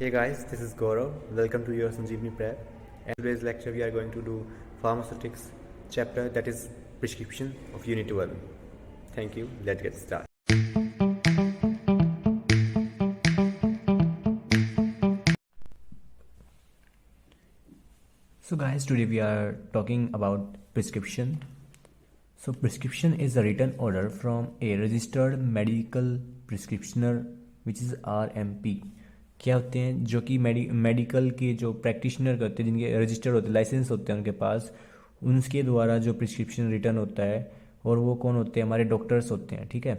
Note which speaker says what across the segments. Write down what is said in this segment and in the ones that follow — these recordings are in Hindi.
Speaker 1: Hey guys, this is Gaurav. Welcome to your Sanjeevani Prep. And today's lecture we are going to do pharmaceutics chapter, that is prescription of Unit 12. Thank you. Let's get started.
Speaker 2: So guys, today we are talking about prescription. So prescription is a written order from a registered medical prescriptioner which is RMP. क्या होते हैं जो कि मेडिकल के जो प्रैक्टिशनर करते हैं, जिनके रजिस्टर्ड होते हैं, लाइसेंस होते हैं उनके पास, उनके द्वारा जो प्रिस्क्रिप्शन रिटर्न होता है, और वो कौन होते हैं? हमारे डॉक्टर्स होते हैं, ठीक है,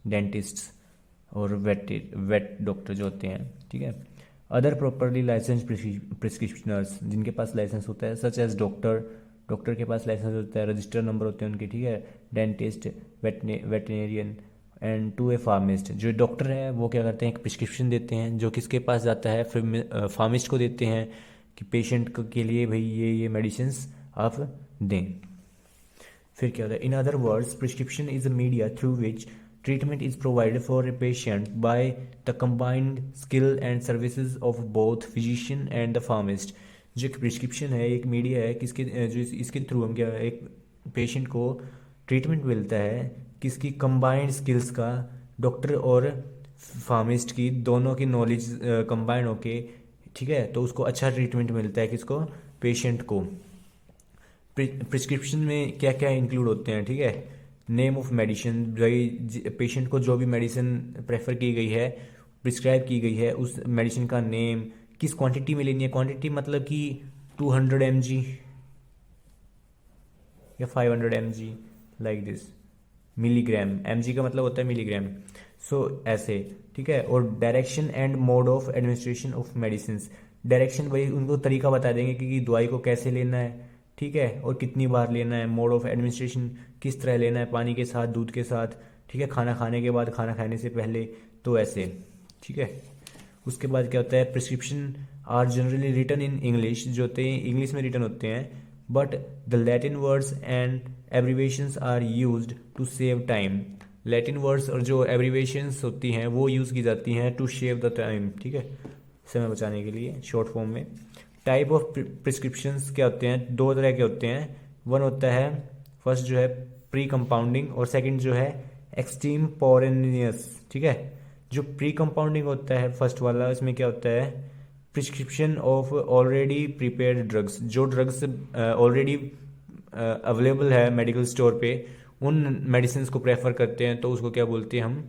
Speaker 2: डेंटिस्ट्स और वेट डॉक्टर जो होते हैं, ठीक है। अदर प्रॉपरली लाइसेंस प्रिस्क्रिप्शनर्स, जिनके पास लाइसेंस होता है, सच एज डॉक्टर के पास लाइसेंस होता है, रजिस्टर्ड नंबर होते हैं उनके, ठीक है। Dentist, veterinarian and to a pharmacist. जो डॉक्टर है वो क्या करते हैं, एक प्रिस्क्रिप्शन देते हैं जो किसके पास जाता है, फिर फार्मिस्ट को देते हैं कि पेशेंट के लिए भाई ये मेडिसिन आप दें। फिर क्या होता है? In other words, prescription is a media through which treatment is provided for a patient by the combined skill and services of both physician and the pharmacist। जो एक प्रिस्क्रिप्शन है, एक मीडिया है किसके जो इसके थ्रू हम क्या, एक पेशेंट को ट्रीटमेंट मिलता है किसकी, कंबाइंड स्किल्स का, डॉक्टर और फार्मिस्ट की, दोनों की नॉलेज कंबाइंड होके, ठीक है, तो उसको अच्छा ट्रीटमेंट मिलता है किसको, पेशेंट को। प्रिस्क्रिप्शन में क्या क्या इंक्लूड होते हैं, ठीक है। नेम ऑफ मेडिसिन, भाई पेशेंट को जो भी मेडिसिन प्रेफर की गई है, प्रिस्क्राइब की गई है, उस मेडिसिन का नेम, किस क्वांटिटी में लेनी है। क्वांटिटी मतलब कि 200 mg या 500 mg, like this. Milligram, mg का मतलब होता है मिलीग्राम। सो ऐसे, ठीक है। और direction and mode of administration of medicine. Direction भाई उनको तरीका बता देंगे कि दवाई को कैसे लेना है, ठीक है, और कितनी बार लेना है। मोड ऑफ एडमिनिस्ट्रेशन, किस तरह लेना है, पानी के साथ, दूध के साथ, ठीक है, खाना खाने के बाद, खाना खाने से पहले, तो ऐसे, ठीक है। उसके बाद क्या होता है? Prescription are generally written in English, जो होते हैं इंग्लिश में रिटन होते हैं, but the Latin words and abbreviations are used to save time. Latin words और जो एब्रीवेशंस होती हैं वो यूज़ की जाती हैं टू सेव द टाइम, ठीक है, समय बचाने के लिए, शॉर्ट फॉर्म में। टाइप ऑफ प्रिस्क्रिप्शंस क्या होते हैं? दो तरह के होते हैं। वन होता है, फर्स्ट जो है प्री कंपाउंडिंग, और सेकंड जो है एक्सटेम्पोरेनियस, ठीक है। जो प्री कंपाउंडिंग होता है फर्स्ट वाला, इसमें क्या होता है? Prescription of already prepared drugs. जो ड्रग्स ऑलरेडी अवेलेबल है मेडिकल स्टोर पे, उन मेडिसिन को प्रेफर करते हैं, तो उसको क्या बोलते हैं हम?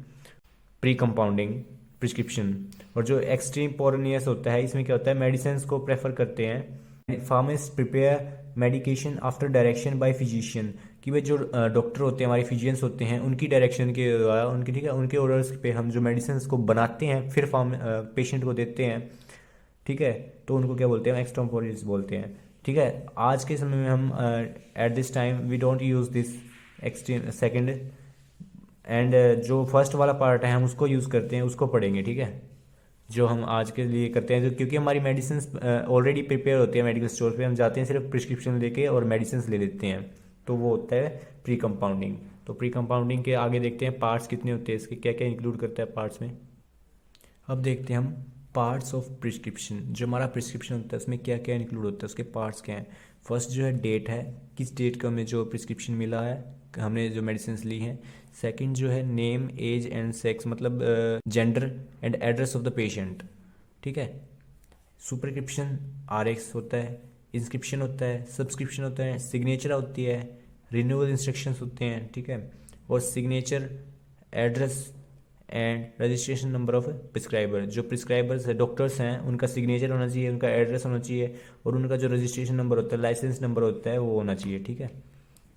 Speaker 2: Pre compounding prescription. और जो एक्सटेम्पोरेनियस होता है, इसमें क्या होता है? मेडिसिन को प्रेफर करते हैं। Pharmacist prepare medication after direction by physician, कि वे जो डॉक्टर होते हैं, हमारे फिजिशियंस होते हैं, उनकी डायरेक्शन के द्वारा, उनके, ठीक है, उनके ऑर्डर्स पे हम जो मेडिसिन को बनाते हैं, फिर पेशेंट को देते हैं, ठीक है, तो उनको क्या बोलते हैं? एक्सटेम्पोरेनियस बोलते हैं, ठीक है। आज के समय में हम at this time we don't use this second and जो फर्स्ट वाला पार्ट है हम उसको यूज़ करते हैं, उसको पढ़ेंगे, ठीक है, जो हम आज के लिए करते हैं। जो क्योंकि हमारी मेडिसिन ऑलरेडी प्रिपेयर होती है मेडिकल स्टोर पे, हम जाते हैं सिर्फ प्रिस्क्रिप्शन लेके और मेडिसिन ले लेते हैं, तो वो होता है प्री कंपाउंडिंग। तो प्री कंपाउंडिंग के आगे देखते हैं पार्ट्स कितने होते हैं, इसके क्या क्या इंक्लूड करता है पार्ट्स में। अब देखते हैं हम पार्ट्स ऑफ प्रिस्क्रिप्शन। जो हमारा प्रिस्क्रिप्शन होता है उसमें क्या क्या इंक्लूड होता है, उसके पार्ट्स क्या हैं। फर्स्ट जो है डेट है, किस डेट का हमें जो प्रिस्क्रिप्शन मिला है, हमने जो मेडिसिन ली हैं। सेकंड जो है नेम, एज एंड सेक्स, मतलब gender and address of the patient, ठीक है। सुपरस्क्रिप्शन RX होता है, इंस्क्रिप्शन होता है, सब्सक्रिप्शन होता है, सिग्नेचर होती है, रिन्यूअल इंस्ट्रक्शंस होते हैं, ठीक है, और signature, address and registration number of prescriber. जो प्रिस्क्राइबर्स है, डॉक्टर्स हैं, उनका सिग्नेचर होना चाहिए, उनका एड्रेस होना चाहिए, और उनका जो रजिस्ट्रेशन नंबर होता है, लाइसेंस नंबर होता है, वो होना चाहिए, ठीक है।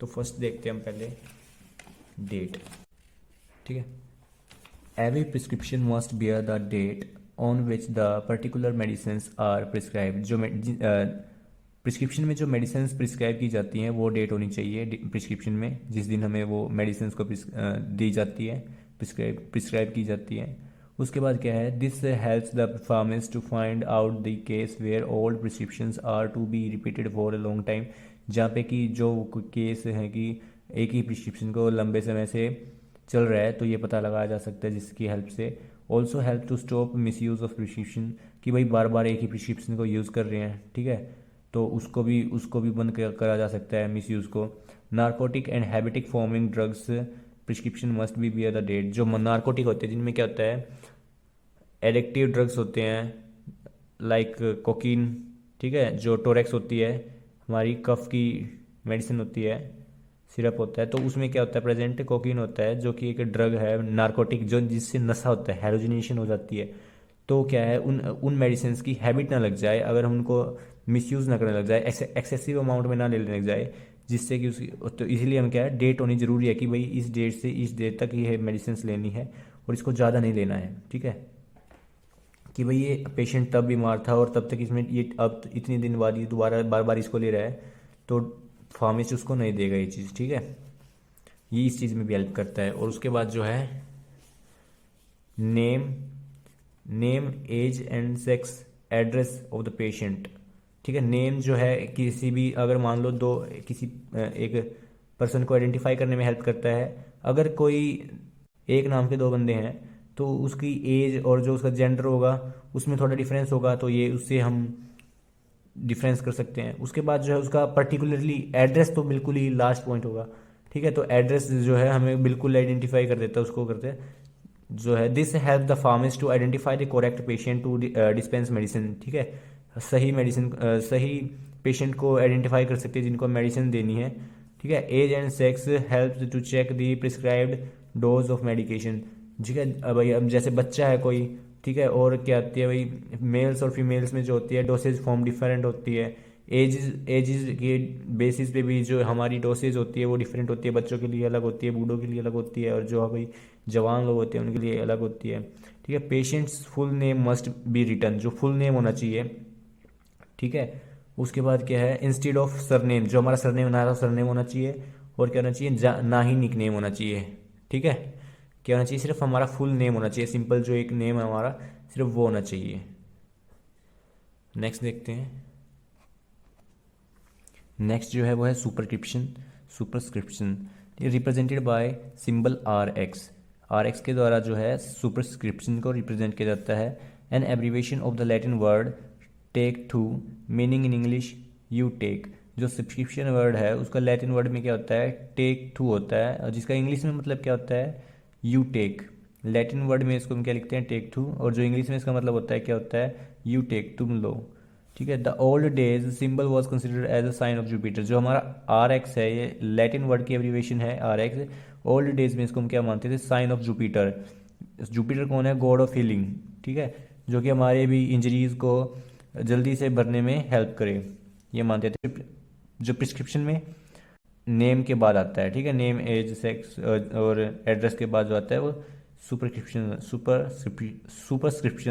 Speaker 2: तो फर्स्ट देखते हैं हम पहले डेट, ठीक है। Every prescription must bear the date on which the particular medicine are prescribe. जो प्रिस्क्रिप्शन में जो मेडिसिन प्रिस्क्राइब की जाती हैं वो डेट होनी चाहिए प्रिस्क्रिप्शन में, जिस दिन हमें वो मेडिसिन को दी जाती है, प्रिस्क्राइब की जाती है। उसके बाद क्या है? This helps the pharmacist to find out the case where old prescriptions are to be repeated for a long time. जहाँ पे कि जो केस है कि एक ही प्रिस्क्रिप्शन को लंबे समय से चल रहा है, तो ये पता लगाया जा सकता है जिसकी हेल्प से। Also help to stop misuse of prescription, कि भाई बार बार एक ही प्रिस्क्रिप्शन को यूज़ कर रहे हैं, ठीक है, तो उसको भी बंद करा जा सकता है मिस यूज़ को। Narcotic and habit forming drugs prescription must be bear the date. जो नारकोटिक होते हैं जिनमें क्या होता है, एडिक्टिव ड्रग्स होते हैं लाइक कोकीन, ठीक है, जो टोरेक्स होती है, हमारी कफ की मेडिसिन होती है, सिरप होता है, तो उसमें क्या होता है प्रेजेंट, कोकीन होता है जो कि एक ड्रग है नारकोटिक, जो जिससे नशा होता है, हेलोजिनेशन हो जाती है। तो क्या है, उन मेडिसिन की हैबिट ना लग जाए, अगर हम उनको मिसयूज़ ना करने लग जाए, एक्सेसिव अमाउंट में ना लेने लग जाए, जिससे कि उसकी, तो इसीलिए हम क्या है, डेट होनी ज़रूरी है कि भाई इस डेट से इस डेट तक ये मेडिसिन लेनी है और इसको ज़्यादा नहीं लेना है, ठीक है, कि भाई ये पेशेंट तब बीमार था और तब तक इसमें ये अब इतने दिन बाद ये दोबारा बार बार इसको ले रहा है, तो फार्मेसिस्ट उसको नहीं देगा ये चीज़, ठीक है, ये इस चीज़ में भी हेल्प करता है। और उसके बाद जो है name age and sex address of the patient, ठीक है, नेम जो है किसी भी, अगर मान लो किसी एक पर्सन को आइडेंटिफाई करने में हेल्प करता है। अगर कोई एक नाम के दो बंदे हैं तो उसकी एज और जो उसका जेंडर होगा उसमें थोड़ा डिफरेंस होगा, तो ये उससे हम डिफरेंस कर सकते हैं। उसके बाद जो है उसका पर्टिकुलरली एड्रेस तो बिल्कुल ही लास्ट पॉइंट होगा, ठीक है, तो एड्रेस जो है हमें बिल्कुल आइडेंटिफाई कर देता है, उसको करते हैं जो है this help the pharmacist to identify the correct patient to dispense medicine, ठीक है, सही मेडिसिन सही पेशेंट को आइडेंटिफाई कर सकते हैं जिनको मेडिसिन देनी है, ठीक है। Age and sex help to check the prescribed dose of medication, ठीक है, भाई अब जैसे बच्चा है कोई, ठीक है, और क्या होती है भाई, मेल्स और फीमेल्स में जो होती है डोसेज फॉर्म डिफरेंट होती है, एज के बेसिस पे भी जो हमारी डोसेज होती है वो डिफरेंट होती है, बच्चों के लिए अलग होती है, बूढ़ों के लिए अलग होती है, और जो भाई जवान लोग होते हैं उनके लिए अलग होती है, ठीक है। Patient's full name must be written, जो फुल नेम होना चाहिए, ठीक है। उसके बाद क्या है, इंस्टेड ऑफ सरनेम, जो हमारा सरनेम ना है सरनेम होना चाहिए, और क्या होना चाहिए, ना ही निक नेम होना चाहिए, ठीक है, क्या होना चाहिए, सिर्फ हमारा फुल नेम होना चाहिए, सिंपल जो एक नेम है हमारा सिर्फ वो होना चाहिए। नेक्स्ट देखते हैं, नेक्स्ट जो है वो है superscription represented by symbol RX के द्वारा जो है सुपरस्क्रिप्शन को रिप्रेजेंट किया जाता है। An abbreviation of the Latin word take to, meaning in English you take. जो सब्सक्रिप्शन वर्ड है उसका लैटिन वर्ड में क्या होता है, टेक टू होता है, और जिसका इंग्लिश में मतलब क्या होता है, यू टेक। लैटिन वर्ड में इसको हम क्या लिखते हैं, टेक टू, और जो इंग्लिश में इसका मतलब होता है क्या होता है, यू टेक, तुम लो, ठीक है। The old days symbol was considered as a sign of Jupiter. जो हमारा RX है ये लैटिन वर्ड की एब्रीवेशन है RX। ओल्ड डेज में इसको हम क्या मानते थे, साइन ऑफ जुपिटर। जुपिटर कौन है, गॉड ऑफ हीलिंग, ठीक है, जो कि हमारे भी इंजरीज को जल्दी से भरने में हेल्प करे, ये मानते थे। जो प्रिस्क्रिप्शन में नेम के बाद आता है, ठीक है, नेम एज सेक्स और एड्रेस के बाद जो आता है वो सुपरस्क्रिप्शन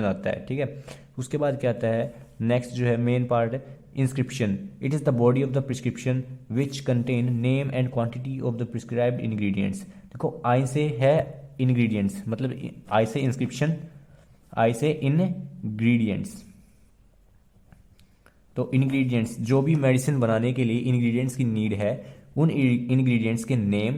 Speaker 2: आता है, ठीक है। उसके बाद क्या आता है, नेक्स्ट जो है मेन पार्ट है inscription. It is the body of the prescription which contain name and quantity of the prescribed ingredients. देखो आई से है इंग्रेडिएंट्स, मतलब आई से इंस्क्रिप्शन, आई से इंग्रेडिएंट्स, तो इंग्रेडिएंट्स जो भी मेडिसिन बनाने के लिए इंग्रेडिएंट्स की नीड है, उन इंग्रेडिएंट्स के नेम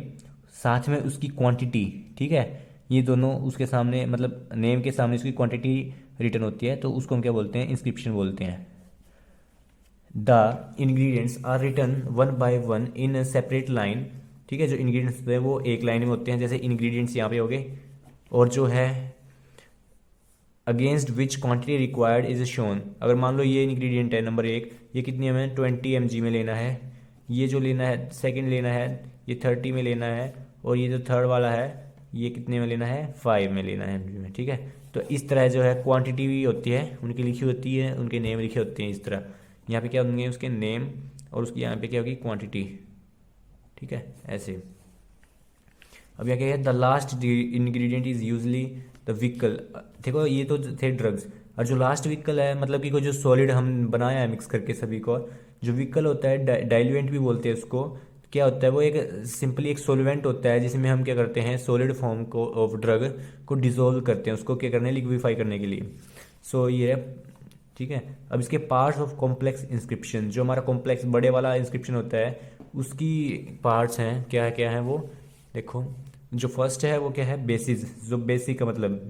Speaker 2: साथ में उसकी क्वांटिटी, ठीक है, ये दोनों उसके सामने, मतलब नेम के सामने उसकी क्वांटिटी रिटर्न होती है, तो उसको हम क्या बोलते हैं, इंस्क्रिप्शन बोलते हैं। The ingredients are written one by one in separate line, ठीक है, जो इंग्रेडिएंट्स है वो एक लाइन में होते हैं, जैसे इंग्रेडिएंट्स यहाँ पे हो गए, और जो है against which quantity required is shown. अगर मान लो ये इंग्रेडिएंट है नंबर 1, ये कितनी हमें 20 mg में लेना है, ये जो लेना है सेकंड लेना है ये 30 में लेना है, और ये जो थर्ड वाला है ये कितने में लेना है, 5 में लेना है mg में, ठीक है। तो इस तरह जो है क्वांटिटी भी होती है, उनकी लिखी होती है, उनके नेम लिखे होते हैं, इस तरह यहाँ पे क्या होंगे उसके नेम, और उसकी यहाँ पे क्या होगी क्वांटिटी, ठीक है, ऐसे। अब यहाँ क्या है, the last ingredient is usually the vehicle. देखो ये तो थे ड्रग्स, और जो लास्ट व्हीकल है मतलब कि कोई जो सॉलिड हम बनाया है मिक्स करके सभी को, जो व्हीकल होता है डाइल्यूएंट भी बोलते हैं उसको, क्या होता है वो एक सिंपली एक सोल्वेंट होता है जिसमें हम क्या करते हैं, सॉलिड फॉर्म को ऑफ ड्रग को डिसोल्व करते हैं, उसको क्या करने, लिक्विफाई करने के लिए। सो ये है, ठीक है। अब इसके पार्ट्स ऑफ कॉम्प्लेक्स इंस्क्रिप्शन, जो हमारा कॉम्प्लेक्स बड़े वाला इंस्क्रिप्शन होता है उसकी पार्ट्स हैं, क्या क्या है वो देखो, जो फर्स्ट है वो क्या है, बेसिस, जो बेसिक का मतलब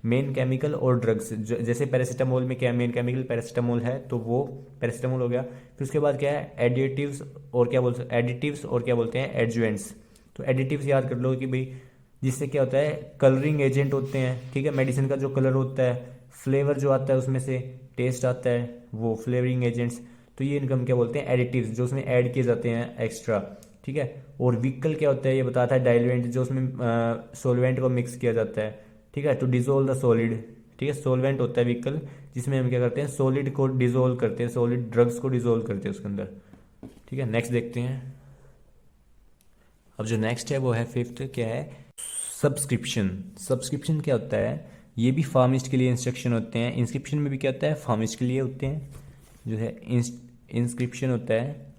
Speaker 2: मेन केमिकल और ड्रग्स, जैसे पैरासीटामोल में क्या है, मेन केमिकल पैरासीटामोल है तो वो पैरासीटामोल हो गया। फिर उसके बाद क्या है, एडिटिव्स और क्या बोलते हैं एडजुएंट्स। तो एडिटिव्स याद कर लो कि भाई जिससे क्या होता है, कलरिंग एजेंट होते हैं, ठीक है, मेडिसिन का जो कलर होता है, फ्लेवर जो आता है उसमें से, टेस्ट आता है, वो फ्लेवरिंग एजेंट्स। तो ये इनकम क्या बोलते हैं, एडिटिव्स, जो उसमें ऐड किए जाते हैं एक्स्ट्रा, ठीक है। और व्हीकल क्या होता है, ये बताता है डाइल्यूएंट, जो उसमें सोलवेंट को मिक्स किया जाता है, ठीक है, टू डिजोल्व द सॉलिड, ठीक है। सोलवेंट होता है व्हीकल, जिसमें हम क्या करते हैं, सॉलिड को डिजोल्व करते हैं, सॉलिड ड्रग्स को डिजोल्व करते हैं उसके अंदर, ठीक है। नेक्स्ट देखते हैं। अब जो नेक्स्ट है वो है फिफ्थ, क्या है, सब्सक्रिप्शन क्या होता है, ये भी फार्मिस्ट के लिए इंस्ट्रक्शन होते हैं। इंस्क्रिप्शन में भी क्या होता है, फार्मिस्ट के लिए होते हैं, जो है इंस्क्रिप्शन होता है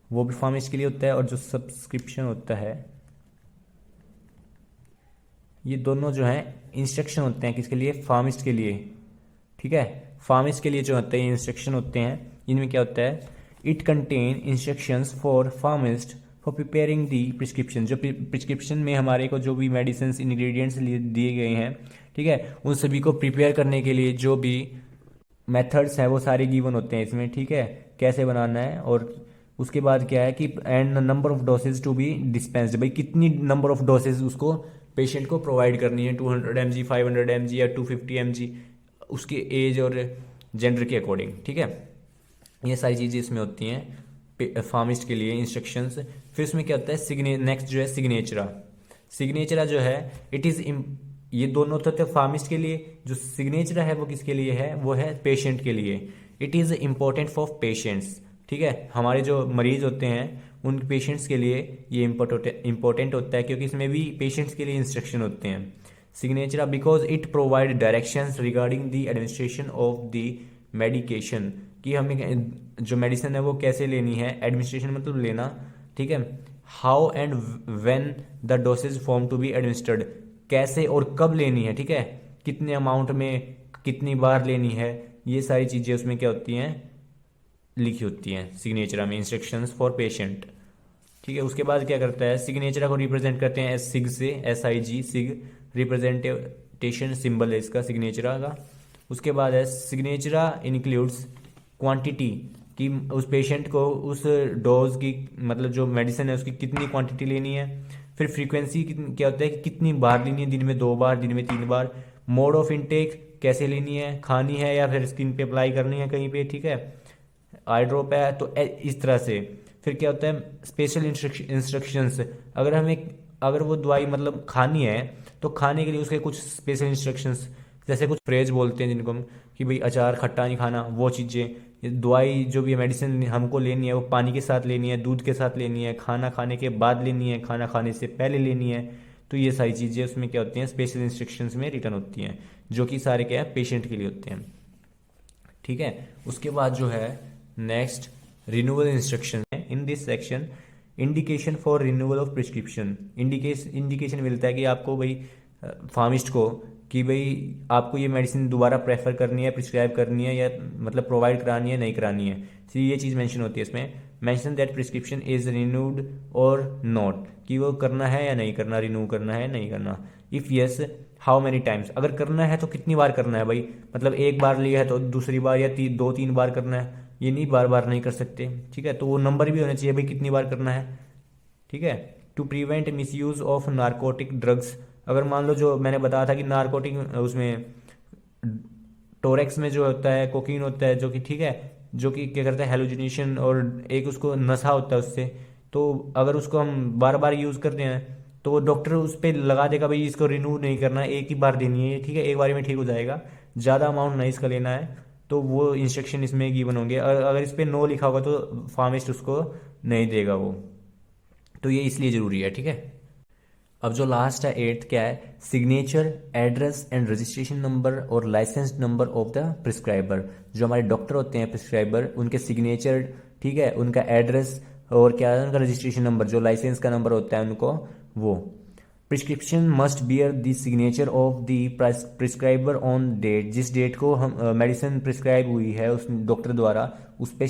Speaker 2: वो भी फार्मिस्ट के लिए होता है, और जो सब्सक्रिप्शन होता है, ये दोनों जो है इंस्ट्रक्शन होते हैं, किसके लिए, फार्मिस्ट के लिए, ठीक है। फार्मिस्ट के लिए जो होते हैं इंस्ट्रक्शन होते हैं, इनमें क्या होता है, it contain instructions for फार्मिस्ट for preparing the prescription, जो प्रिस्क्रिप्शन में हमारे को जो भी मेडिसिन इंग्रेडिएंट्स दिए गए हैं, ठीक है, उन सभी को प्रिपेयर करने के लिए जो भी मेथड्स है वो सारे गिवन होते हैं इसमें, ठीक है, कैसे बनाना है। और उसके बाद क्या है कि and number of dosage to be dispensed, भाई कितनी नंबर ऑफ डोसेज उसको पेशेंट को प्रोवाइड करनी है, 200 mg, 500 mg या 250 mg, उसके एज और जेंडर के अकॉर्डिंग, ठीक है। ये सारी चीज़ें इसमें होती हैं फार्मिस्ट के लिए इंस्ट्रक्शंस। फिर इसमें क्या होता है, नेक्स्ट जो है सिग्नेचरा जो है, इट इज़, ये दोनों तो थे फार्मिस्ट के लिए, जो सिग्नेचर है वो किसके लिए है, वो है पेशेंट के लिए। It is important for patients, ठीक है, हमारे जो मरीज होते हैं उन पेशेंट्स के लिए ये इम्पोर्टेंट होता है, क्योंकि इसमें भी पेशेंट्स के लिए इंस्ट्रक्शन होते हैं। Signature because it provide directions regarding the administration of the medication, कि हमें जो मेडिसिन है वो कैसे लेनी है, एडमिनिस्ट्रेशन मतलब लेना, ठीक है। How and when the dosage form to be administered, कैसे और कब लेनी है, ठीक है, कितने अमाउंट में कितनी बार लेनी है, ये सारी चीज़ें उसमें क्या होती हैं, लिखी होती हैं सिग्नेचर में, इंस्ट्रक्शंस फॉर पेशेंट, ठीक है। उसके बाद क्या करता है, सिग्नेचर को रिप्रेजेंट करते हैं सिग से, SIG, सिग रिप्रेजेंटेशन सिंबल है इसका सिग्नेचर का। उसके बाद है सिग्नेचर इंक्लूड्स क्वांटिटी, कि उस पेशेंट को उस डोज की, मतलब जो मेडिसिन है उसकी कितनी क्वांटिटी लेनी है। फिर फ्रीक्वेंसी क्या होता है कि कितनी बार लेनी है, दिन में 2 बार, दिन में 3 बार। मोड ऑफ इनटेक, कैसे लेनी है, खानी है या फिर स्किन पे अप्लाई करनी है कहीं पे, ठीक है, आई ड्रॉप है, तो इस तरह से। फिर क्या होता है, स्पेशल इंस्ट्रक्शंस, अगर वो दवाई मतलब खानी है तो खाने के लिए उसके कुछ स्पेशल इंस्ट्रक्शंस, जैसे कुछ फ्रेज बोलते हैं जिनको हम, कि भाई अचार खट्टा नहीं खाना, वो चीज़ें। दवाई जो भी मेडिसिन हमको लेनी है वो पानी के साथ लेनी है, दूध के साथ लेनी है, खाना खाने के बाद लेनी है, खाना खाने से पहले लेनी है। तो ये सारी चीज़ें उसमें क्या होती हैं, स्पेशल इंस्ट्रक्शंस में रिटर्न होती हैं, जो कि सारे क्या है, पेशेंट के लिए होते हैं, ठीक है। उसके बाद जो है नेक्स्ट रिन्यूअल इंस्ट्रक्शन है। In this section indication for renewal of prescription, indication मिलता है कि आपको भाई फार्मिस्ट को, कि भाई आपको ये मेडिसिन दोबारा प्रेफर करनी है, प्रिस्क्राइब करनी है, या मतलब प्रोवाइड करानी है, नहीं करानी है। तो ये चीज़ मेंशन होती है इसमें, mention that prescription is renewed और नॉट, कि वो करना है या नहीं करना, रिन्यू करना है नहीं करना। If yes how many times, अगर करना है तो कितनी बार करना है भाई, मतलब एक बार लिया है तो दूसरी बार या 2-3 बार करना है, ये नहीं बार बार नहीं कर सकते, ठीक है। तो वो नंबर भी होना चाहिए भाई कितनी बार करना है, ठीक है। To prevent misuse of narcotic drugs, अगर मान लो जो मैंने बताया था कि नारकोटिक, उसमें टोरेक्स में जो होता है कोकीन होता है, जो कि ठीक है, जो कि क्या करता है हेलुसिनेशन, और एक उसको नशा होता है उससे, तो अगर उसको हम बार बार यूज़ करते हैं तो वो डॉक्टर उस पर लगा देगा भाई इसको रिन्यू नहीं करना, एक ही बार देनी है, ठीक है, एक बार में ठीक हो जाएगा, ज़्यादा अमाउंट नहीं इसका लेना है, तो वो इंस्ट्रक्शन इसमें गिवन होंगे। और अगर इस पर नो लिखा होगा तो फार्मिस्ट उसको नहीं देगा वो, तो ये इसलिए ज़रूरी है, ठीक है। अब जो लास्ट है 8th क्या है, signature, address and registration number और licence number of the prescriber, जो हमारे डॉक्टर होते हैं प्रिस्क्राइबर, उनके सिग्नेचर, ठीक है, उनका एड्रेस और क्या है उनका रजिस्ट्रेशन नंबर, जो लाइसेंस का नंबर होता है उनको, वो। Prescription must bear the signature of the prescriber on date, जिस डेट को हम मेडिसिन प्रिस्क्राइब हुई है उस डॉक्टर द्वारा, उस पर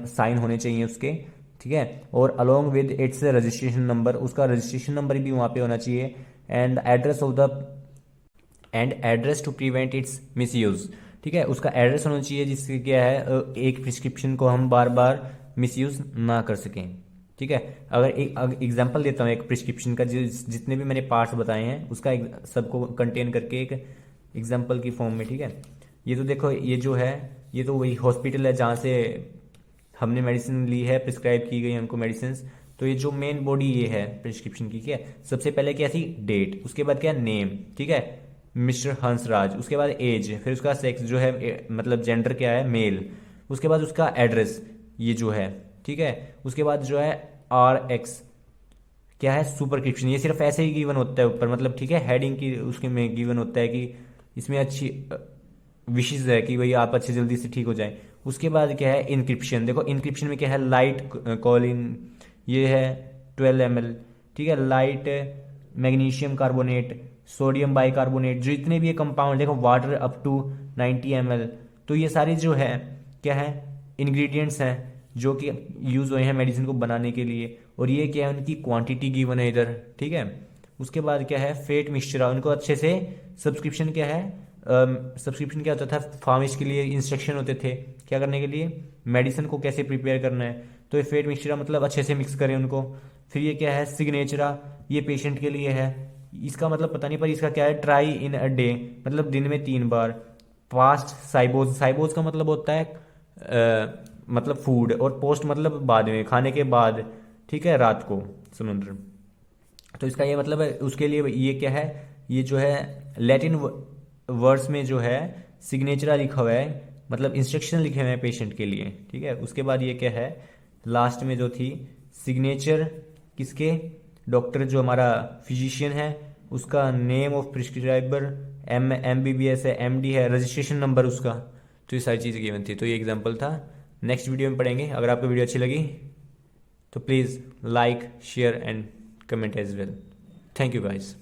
Speaker 2: साइन होने चाहिए उसके, ठीक है, और along with its registration number, उसका रजिस्ट्रेशन नंबर भी वहाँ पे होना चाहिए, and address of the and address to prevent its misuse, ठीक है, उसका एड्रेस होना चाहिए जिससे क्या है एक प्रिस्क्रिप्शन को हम बार बार मिसयूज ना कर सकें, ठीक है। अगर एक एग्जांपल देता हूँ एक प्रिस्क्रिप्शन का, जितने भी मैंने पार्ट्स बताए हैं उसका सबको कंटेन करके एक एग्जांपल की फॉर्म में, ठीक है। ये तो देखो, ये जो है ये तो वही हॉस्पिटल है जहाँ से हमने मेडिसिन ली है, प्रिस्क्राइब की गई हमको मेडिसिन। तो ये जो मेन बॉडी ये है प्रिस्क्रिप्शन की, क्या है, सबसे पहले क्या थी, डेट, उसके बाद क्या, नेम, ठीक है, मिस्टर हंसराज, उसके बाद एज, फिर उसका सेक्स जो है मतलब जेंडर क्या है, मेल, उसके बाद उसका एड्रेस ये जो है, ठीक है, उसके बाद जो है RX क्या है, सुपरस्क्रिप्शन, ये सिर्फ ऐसे ही गिवन होता है ऊपर, मतलब ठीक है, हेडिंग की उसके में गिवन होता है कि इसमें अच्छी विशेष है कि भाई आप अच्छे जल्दी से ठीक हो जाए। उसके बाद क्या है, इनक्रिप्शन, देखो इनक्रिप्शन में क्या है, लाइट कॉलिन, ये है 12 ml, ठीक है, light magnesium carbonate, sodium bicarbonate, जो इतने भी ये कंपाउंड, देखो वाटर अप टू 90 ml, तो ये सारे जो है क्या है, इंग्रेडिएंट्स हैं जो कि यूज हुए हैं मेडिसिन को बनाने के लिए, और ये क्या है, उनकी क्वांटिटी गिवन है इधर, ठीक है। उसके बाद क्या है, फेट मिक्सचर, उनको अच्छे से सब्सक्रिप्शन क्या है, सब्सक्रिप्शन क्या होता था, फार्मेसी के लिए इंस्ट्रक्शन होते थे क्या करने के लिए, मेडिसिन को कैसे प्रिपेयर करना है, तो ये फेट मिक्सचरा मतलब अच्छे से मिक्स करें उनको। फिर ये क्या है, सिग्नेचरा, ये पेशेंट के लिए है, इसका मतलब पता नहीं, पर इसका क्या है, ट्राई इन अ डे, मतलब दिन में 3 बार। फास्ट साइबोज, साइबोज का मतलब होता है मतलब फूड, और पोस्ट मतलब बाद में, खाने के बाद, ठीक है, रात को, समुद्र। तो इसका ये मतलब है, उसके लिए ये क्या है, ये जो है लैटिन वर्ड्स में जो है सिग्नेचरा लिखा हुआ है, मतलब इंस्ट्रक्शन लिखे हुए हैं पेशेंट के लिए, ठीक है। उसके बाद ये क्या है, लास्ट में जो थी सिग्नेचर किसके, डॉक्टर जो हमारा फिजिशियन है उसका, नेम ऑफ प्रिस्क्राइबर, MBBS है, MD है, रजिस्ट्रेशन नंबर उसका, तो ये सारी चीज़ें गिवन थी। तो ये एग्जांपल था, नेक्स्ट वीडियो में पढ़ेंगे। अगर आपको वीडियो अच्छी लगी तो please like, share and comment as well. Thank you guys.